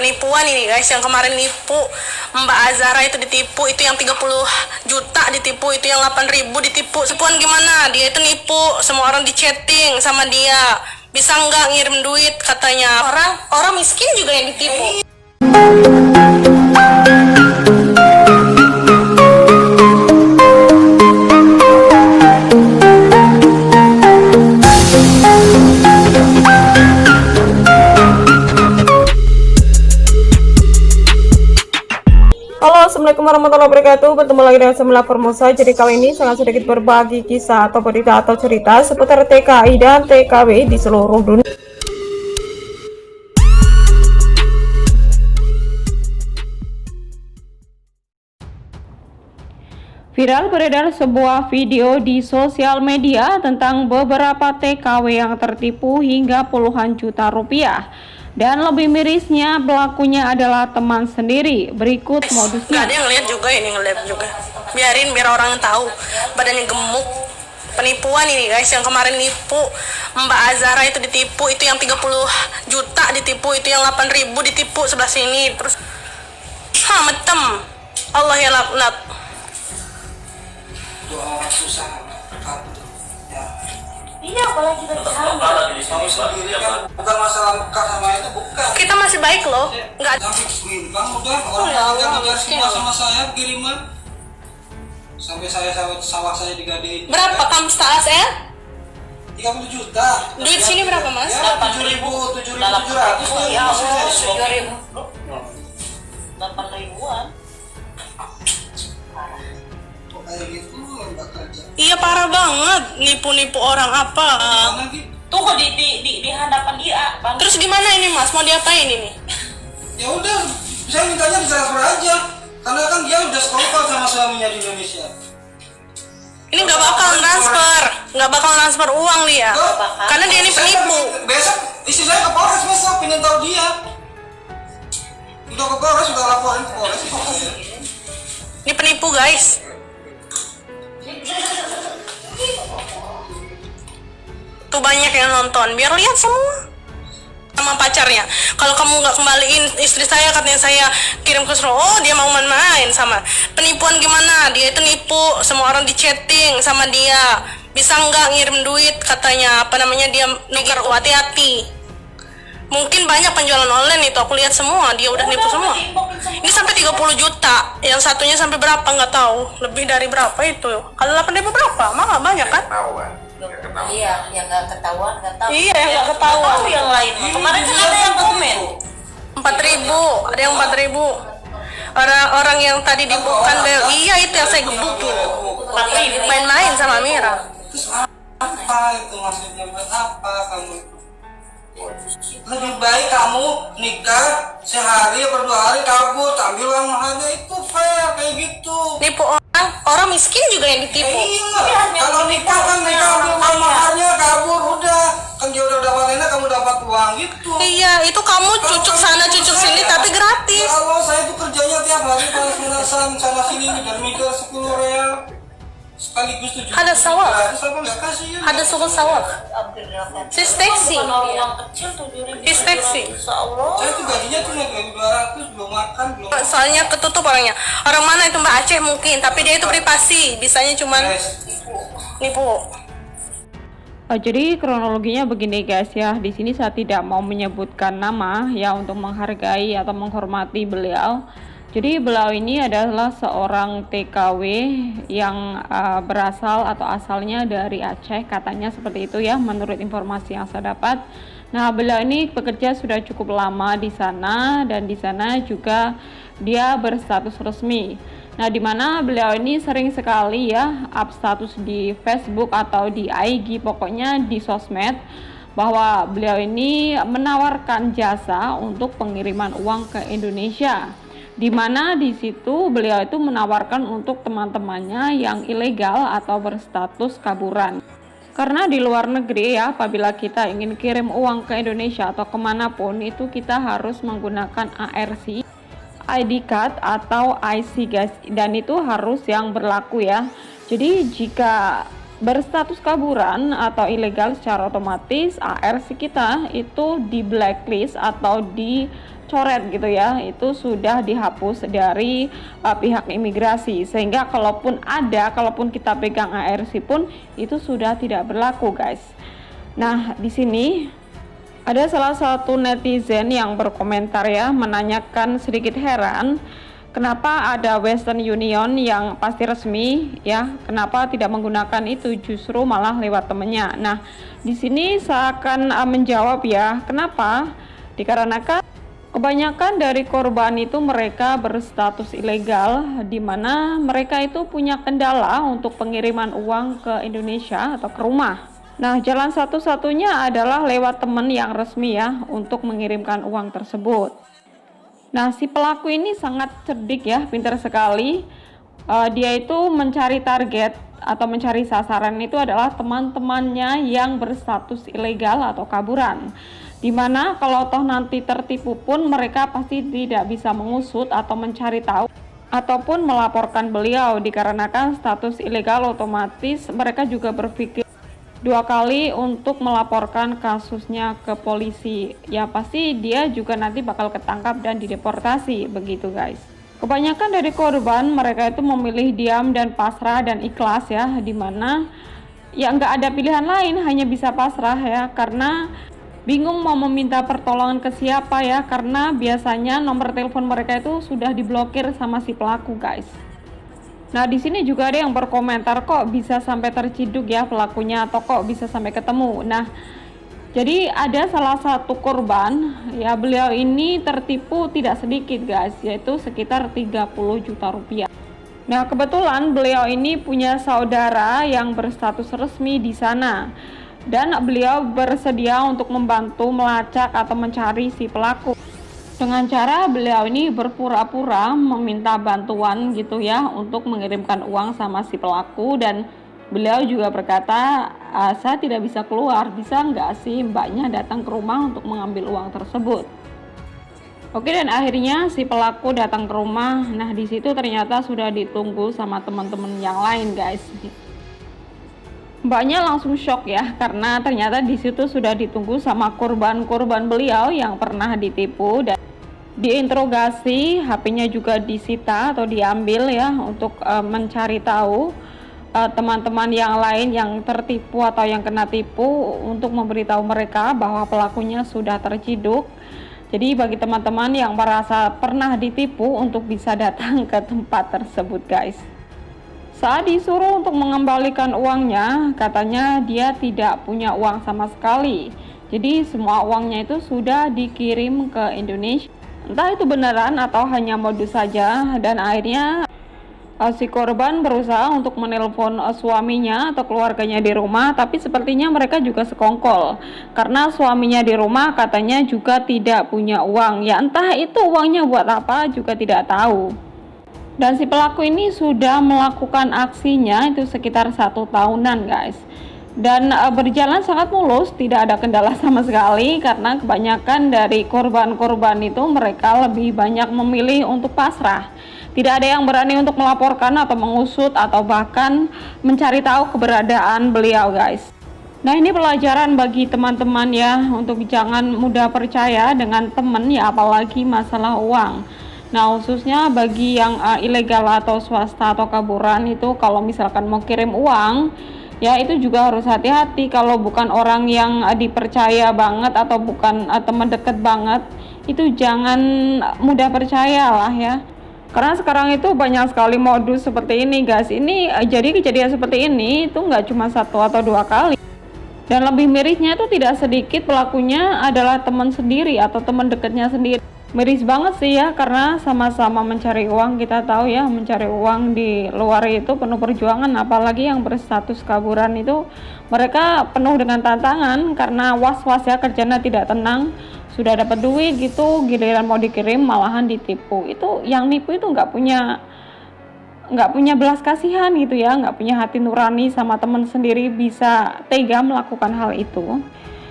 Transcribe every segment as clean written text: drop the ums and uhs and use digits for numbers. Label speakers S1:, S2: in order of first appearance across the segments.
S1: penipuan ini guys, yang kemarin nipu Mbak Azara itu ditipu, itu yang 30 juta ditipu, itu yang 8.000 ditipu. Sepuan gimana? Dia itu nipu, semua orang di chatting sama dia. Bisa nggak ngirim duit katanya. Orang miskin juga yang ditipu.
S2: Halo, assalamualaikum warahmatullahi wabarakatuh. Bertemu lagi dengan Semila Formosa. Jadi kali ini sangat sedikit berbagi kisah atau berita atau cerita seputar TKI dan TKW di seluruh dunia. Viral beredar sebuah video di sosial media tentang beberapa TKW yang tertipu hingga puluhan juta rupiah. Dan lebih mirisnya, pelakunya adalah teman sendiri. Berikut modusnya.
S1: Gak ada yang ngeliat juga, ini ngeliat juga. Biarin biar orang tahu badannya gemuk. Penipuan ini guys, yang kemarin nipu Mbak Azara itu ditipu, itu yang 30 juta ditipu, itu yang 8.000 ditipu sebelah sini. Terus metem. Allah ya laknat.
S3: Doa orang susah ya.
S1: Iya, apalagi dari
S3: Kamu sendiri kan bukan masalah Kak sama itu, bukan.
S1: kita masih baik loh, nggak.
S3: Kamu udah
S1: ya Allah,
S3: orang yang
S1: miskin.
S3: sama saya kiriman sampai sawah saya digadein.
S1: Berapa kamu staas ya?
S3: 30 juta.
S1: Duit sini berapa mas?
S3: Ya, 7.700.
S1: Ya Allah,
S4: 8.000-an.
S3: Kayak gitu Mbak kerja.
S1: Iya parah banget, nipu-nipu orang apa?
S4: Tuh kok di hadapan dia, Bang.
S1: Terus gimana ini mas? Mau diapain ini?
S3: Ya udah, saya mintanya ditransfer aja. Karena kan dia udah sekongkol sama suaminya di Indonesia.
S1: Ini nggak bakal transfer uang dia, karena dia ini penipu.
S3: Besok istri saya ke Polres, besok pengen tahu dia. Udah ke Polres, udah laporin ke Polres.
S1: Ini penipu guys. Tuh banyak yang nonton, biar lihat semua sama pacarnya. Kalau kamu nggak kembaliin istri saya, katanya saya kirim ke Suro. Oh, dia mau main sama. Penipuan gimana? Dia itu nipu, semua orang di chatting sama dia. Bisa nggak ngirim duit katanya. Apa namanya, dia nuker. Hati-hati. Mungkin banyak penjualan online itu, aku lihat semua, dia udah nipu semua. Ini sampai 30 juta, yang satunya sampai berapa nggak tahu, lebih dari berapa itu. Kalau 8.000 berapa? Mah nggak banyak kan?
S4: Iya, yang nggak ketahuan nggak tahu.
S1: Iya, yang nggak ketahuan.
S4: Tahu yang lain. Kemarin kan ada yang komen
S1: 4.000, ada yang 4.000. Orang yang tadi dibukan, iya itu yang saya gebukin. Main-main sama Mira.
S3: Terus apa itu maksudnya? Buat apa kamu itu? Lebih baik kamu nikah sehari atau 2 hari kabur, ambil uang mahalnya, itu fair kayak gitu.
S1: Nipu orang miskin juga yang ditipu.
S3: Iya, kalau nikah kan nikah ambil uang mahalnya, kabur udah. Kan dia udah dapat enak, kamu dapat uang gitu.
S1: Iya, itu kamu cucuk sana cucuk sini tapi gratis.
S3: Kalau saya tuh kerjanya tiap hari panas-panasan sana sini, mikir-mikir 10 real. Sekaligus 7
S1: Ada sawah.
S3: Apa nggak kasih ya?
S1: Ada suku sawah. Sis taksi.
S4: orang kecil 7.000.
S1: Sis taksi.
S4: Insya Allah.
S3: Saya tuh gajinya cuma 200, belum makan, belum.
S1: Soalnya ketutup orangnya. Orang mana itu Mbak Aceh mungkin, tapi dia itu privasi, bisanya cuman nipu.
S2: Jadi kronologinya begini guys ya. Di sini saya tidak mau menyebutkan nama ya untuk menghargai atau menghormati beliau. Jadi beliau ini adalah seorang TKW yang berasal atau asalnya dari Aceh, katanya seperti itu ya menurut informasi yang saya dapat. Nah, beliau ini bekerja sudah cukup lama di sana dan di sana juga dia berstatus resmi. Nah, di mana beliau ini sering sekali ya up status di Facebook atau di IG, pokoknya di sosmed, bahwa beliau ini menawarkan jasa untuk pengiriman uang ke Indonesia. Di mana di situ beliau itu menawarkan untuk teman-temannya yang ilegal atau berstatus kaburan. Karena di luar negeri ya, apabila kita ingin kirim uang ke Indonesia atau kemanapun, itu kita harus menggunakan ARC, ID card atau IC guys, dan itu harus yang berlaku ya. Jadi jika berstatus kaburan atau ilegal, secara otomatis ARC kita itu di blacklist atau dicoret gitu ya, itu sudah dihapus dari pihak imigrasi, sehingga kalaupun kita pegang ARC pun itu sudah tidak berlaku guys. Nah, di sini ada salah satu netizen yang berkomentar ya, menanyakan sedikit heran kenapa ada Western Union yang pasti resmi ya, kenapa tidak menggunakan itu, justru malah lewat temennya. Nah, di sini saya akan menjawab ya, kenapa? Dikarenakan kebanyakan dari korban itu mereka berstatus ilegal, di mana mereka itu punya kendala untuk pengiriman uang ke Indonesia atau ke rumah. Nah, jalan satu-satunya adalah lewat teman yang resmi ya untuk mengirimkan uang tersebut. Nah, si pelaku ini sangat cerdik ya, pintar sekali. Dia itu mencari target atau mencari sasaran itu adalah teman-temannya yang berstatus ilegal atau kaburan. Dimana kalau toh nanti tertipu pun mereka pasti tidak bisa mengusut atau mencari tahu ataupun melaporkan beliau, dikarenakan status ilegal otomatis mereka juga berpikir dua kali untuk melaporkan kasusnya ke polisi. Ya pasti dia juga nanti bakal ketangkap dan dideportasi, begitu guys. Kebanyakan dari korban mereka itu memilih diam dan pasrah dan ikhlas ya, dimana ya nggak ada pilihan lain, hanya bisa pasrah ya, karena bingung mau meminta pertolongan ke siapa ya, karena biasanya nomor telepon mereka itu sudah diblokir sama si pelaku guys. Nah, di sini juga ada yang berkomentar, kok bisa sampai terciduk ya pelakunya, atau kok bisa sampai ketemu. Nah, jadi ada salah satu korban ya, beliau ini tertipu tidak sedikit guys, yaitu sekitar 30 juta rupiah. Nah, kebetulan beliau ini punya saudara yang berstatus resmi di sana, dan beliau bersedia untuk membantu melacak atau mencari si pelaku. Dengan cara beliau ini berpura-pura meminta bantuan gitu ya untuk mengirimkan uang sama si pelaku, dan beliau juga berkata, saya tidak bisa keluar, bisa nggak sih mbaknya datang ke rumah untuk mengambil uang tersebut. Oke, dan akhirnya si pelaku datang ke rumah. Nah, di situ ternyata sudah ditunggu sama teman-teman yang lain guys. Mbaknya langsung shock ya, karena ternyata di situ sudah ditunggu sama korban-korban beliau yang pernah ditipu, dan diinterogasi, HP-nya juga disita atau diambil ya untuk mencari tahu teman-teman yang lain yang tertipu atau yang kena tipu, untuk memberitahu mereka bahwa pelakunya sudah terciduk. Jadi bagi teman-teman yang merasa pernah ditipu untuk bisa datang ke tempat tersebut guys. Saat disuruh untuk mengembalikan uangnya, katanya dia tidak punya uang sama sekali. Jadi semua uangnya itu sudah dikirim ke Indonesia. Entah itu beneran atau hanya modus saja, dan akhirnya si korban berusaha untuk menelpon suaminya atau keluarganya di rumah, tapi sepertinya mereka juga sekongkol karena suaminya di rumah katanya juga tidak punya uang. Ya entah itu uangnya buat apa juga tidak tahu. Dan si pelaku ini sudah melakukan aksinya itu sekitar 1 tahunan guys, dan berjalan sangat mulus, tidak ada kendala sama sekali, karena kebanyakan dari korban-korban itu mereka lebih banyak memilih untuk pasrah. Tidak ada yang berani untuk melaporkan atau mengusut atau bahkan mencari tahu keberadaan beliau guys. Nah, ini pelajaran bagi teman-teman ya, untuk jangan mudah percaya dengan teman ya, apalagi masalah uang. Nah, khususnya bagi yang ilegal atau swasta atau kaburan itu, kalau misalkan mau kirim uang ya itu juga harus hati-hati. Kalau bukan orang yang dipercaya banget atau bukan teman dekat banget, itu jangan mudah percaya lah ya, karena sekarang itu banyak sekali modus seperti ini guys. Ini jadi kejadian seperti ini itu nggak cuma 1 atau 2 kali, dan lebih mirisnya itu tidak sedikit pelakunya adalah teman sendiri atau teman dekatnya sendiri. Miris banget sih ya, karena sama-sama mencari uang. Kita tahu ya, mencari uang di luar itu penuh perjuangan, apalagi yang berstatus kaburan itu mereka penuh dengan tantangan, karena was-was ya, kerjanya tidak tenang. Sudah dapat duit gitu, giliran mau dikirim malahan ditipu. Itu yang nipu itu nggak punya belas kasihan gitu ya, nggak punya hati nurani sama teman sendiri, bisa tega melakukan hal itu.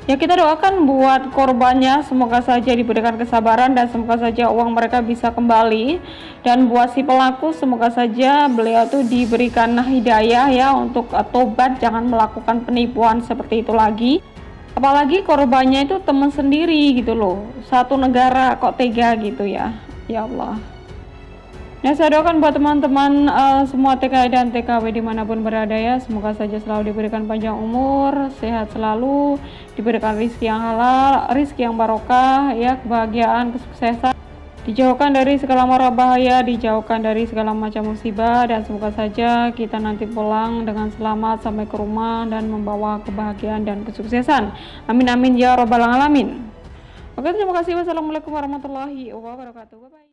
S2: Ya, kita doakan buat korbannya, semoga saja diberikan kesabaran dan semoga saja uang mereka bisa kembali. Dan buat si pelaku, semoga saja beliau tuh diberikan hidayah ya untuk tobat, jangan melakukan penipuan seperti itu lagi. Apalagi korbannya itu teman sendiri gitu loh, satu negara kok tega gitu ya. Ya Allah. Nah, saya doakan buat teman-teman semua TKI dan TKW dimanapun berada ya, semoga saja selalu diberikan panjang umur, sehat selalu, diberikan rezeki yang halal, rezeki yang barokah ya, kebahagiaan, kesuksesan, dijauhkan dari segala mara bahaya, dijauhkan dari segala macam musibah, dan semoga saja kita nanti pulang dengan selamat sampai ke rumah dan membawa kebahagiaan dan kesuksesan. Amin amin ya robbal alamin. Oke, terima kasih. Wassalamualaikum warahmatullahi wabarakatuh. Bye bye.